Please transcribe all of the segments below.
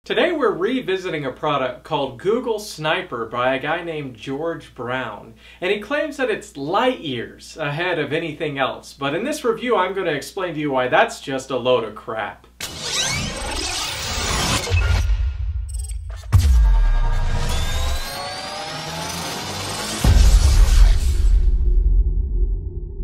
Today we're revisiting a product called Google Sniper by a guy named George Brown, and he claims that it's light years ahead of anything else. But in this review I'm going to explain to you why that's just a load of crap.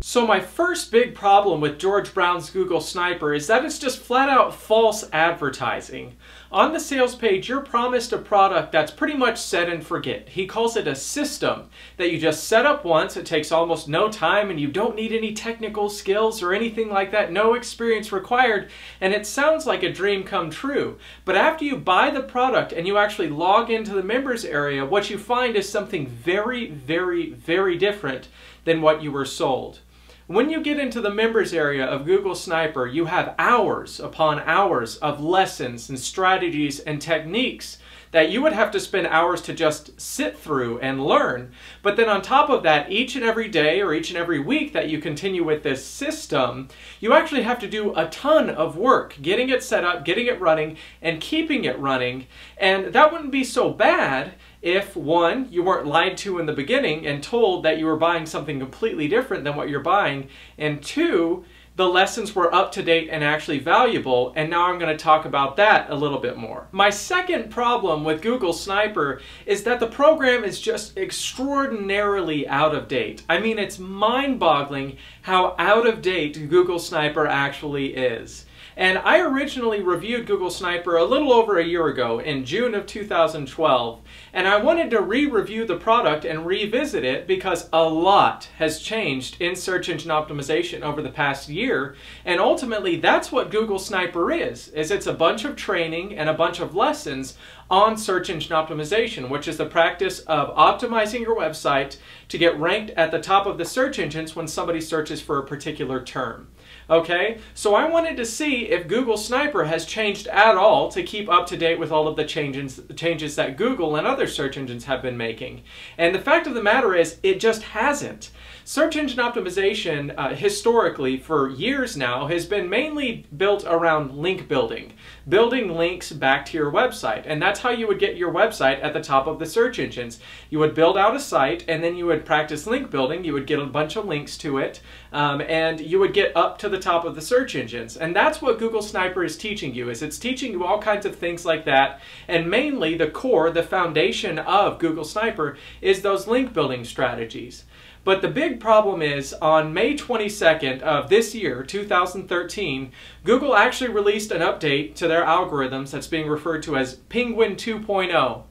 So my first big problem with George Brown's Google Sniper is that it's just flat out false advertising. On the sales page, you're promised a product that's pretty much set and forget. He calls it a system that you just set up once. It takes almost no time and you don't need any technical skills or anything like that, no experience required, and it sounds like a dream come true. But after you buy the product and you actually log into the members area, what you find is something very, very, very different than what you were sold. When you get into the members area of Google Sniper, you have hours upon hours of lessons and strategies and techniques that you would have to spend hours to just sit through and learn. But then on top of that, each and every day or each and every week that you continue with this system, you actually have to do a ton of work getting it set up, getting it running, and keeping it running. And that wouldn't be so bad if, one, you weren't lied to in the beginning and told that you were buying something completely different than what you're buying, and two, the lessons were up to date and actually valuable, and now I'm going to talk about that a little bit more. My second problem with Google Sniper is that the program is just extraordinarily out of date. I mean, it's mind-boggling how out of date Google Sniper actually is. And I originally reviewed Google Sniper a little over a year ago in June of 2012, and I wanted to re-review the product and revisit it because a lot has changed in search engine optimization over the past year, and ultimately that's what Google Sniper is it's a bunch of training and a bunch of lessons on search engine optimization, which is the practice of optimizing your website to get ranked at the top of the search engines when somebody searches for a particular term. Okay, so I wanted to see if Google Sniper has changed at all to keep up to date with all of the changes that Google and other search engines have been making. And the fact of the matter is, it just hasn't. Search engine optimization, historically, for years now, has been mainly built around link building links back to your website. And that's how you would get your website at the top of the search engines. You would build out a site, and then you would practice link building. You would get a bunch of links to it, and you would get up to the top of the search engines. And that's what Google Sniper is teaching you, is it's teaching you all kinds of things like that. And mainly the core, the foundation of Google Sniper is those link building strategies. But the big problem is, on May 22nd of this year, 2013, Google actually released an update to their algorithms that's being referred to as Penguin 2.0.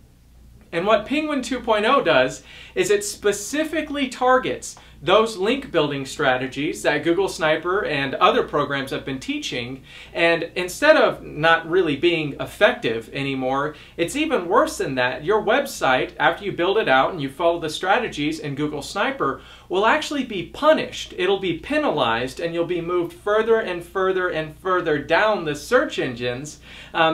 And what Penguin 2.0 does is it specifically targets those link building strategies that Google Sniper and other programs have been teaching, and instead of not really being effective anymore, it's even worse than that. Your website, after you build it out and you follow the strategies in Google Sniper, will actually be punished. It'll be penalized, and you'll be moved further and further and further down the search engines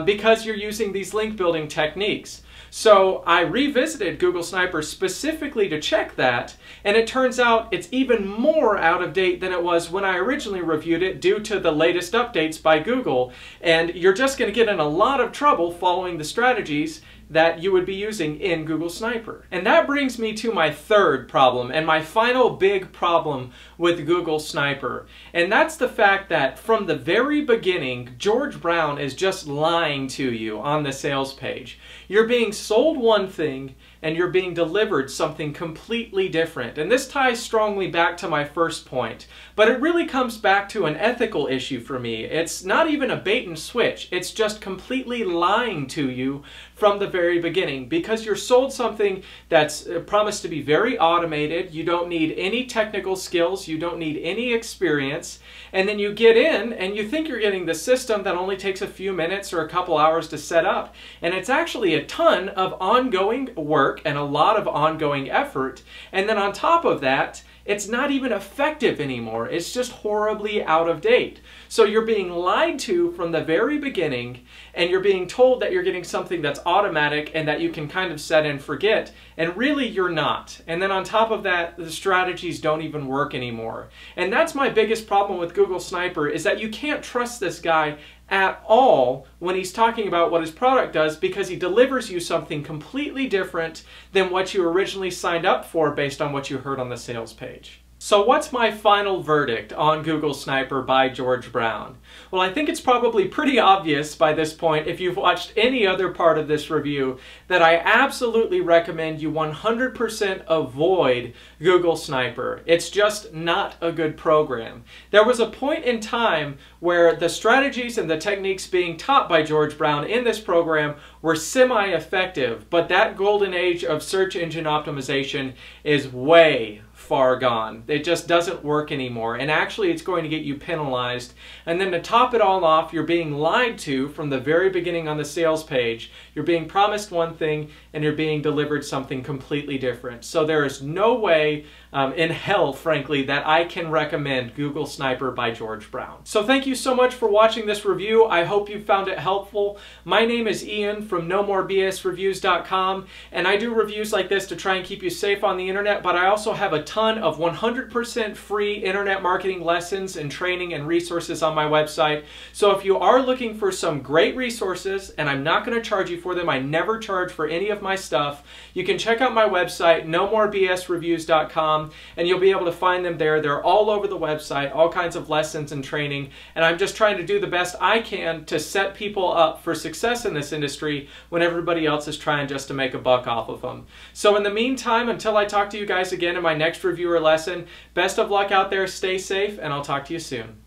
because you're using these link building techniques. So I revisited Google Sniper specifically to check that, and it turns out it's even more out of date than it was when I originally reviewed it due to the latest updates by Google, and you're just going to get in a lot of trouble following the strategies that you would be using in Google Sniper. And that brings me to my third problem and my final big problem with Google Sniper. And that's the fact that from the very beginning, George Brown is just lying to you on the sales page. You're being sold one thing and you're being delivered something completely different. And this ties strongly back to my first point, but it really comes back to an ethical issue for me. It's not even a bait and switch. It's just completely lying to you from the very beginning, because you're sold something that's promised to be very automated. You don't need any technical skills. You don't need any experience. And then you get in and you think you're getting the system that only takes a few minutes or a couple hours to set up. And it's actually a ton of ongoing work and a lot of ongoing effort. And then on top of that, it's not even effective anymore. It's just horribly out of date. So you're being lied to from the very beginning, and you're being told that you're getting something that's automatic and that you can kind of set and forget, and really you're not. And then on top of that, the strategies don't even work anymore. And that's my biggest problem with Google Sniper, is that you can't trust this guy at all when he's talking about what his product does, because he delivers you something completely different than what you originally signed up for based on what you heard on the sales page. So what's my final verdict on Google Sniper by George Brown? Well, I think it's probably pretty obvious by this point, if you've watched any other part of this review, that I absolutely recommend you 100% avoid Google Sniper. It's just not a good program. There was a point in time where the strategies and the techniques being taught by George Brown in this program were semi-effective, but that golden age of search engine optimization is way far gone. It just doesn't work anymore, and actually it's going to get you penalized. And then to top it all off, you're being lied to from the very beginning on the sales page. You're being promised one thing and you're being delivered something completely different. So there is no way in hell, frankly, that I can recommend Google Sniper by George Brown. So thank you so much for watching this review. I hope you found it helpful. My name is Ian from NoMoreBSReviews.com, and I do reviews like this to try and keep you safe on the internet, but I also have a ton of 100% free internet marketing lessons and training and resources on my website. So if you are looking for some great resources, and I'm not going to charge you for them, I never charge for any of my stuff, you can check out my website, NoMoreBSReviews.com, and you'll be able to find them there. They're all over the website, all kinds of lessons and training, and I'm just trying to do the best I can to set people up for success in this industry when everybody else is trying just to make a buck off of them. So in the meantime, until I talk to you guys again in my next review or lesson, best of luck out there, stay safe, and I'll talk to you soon.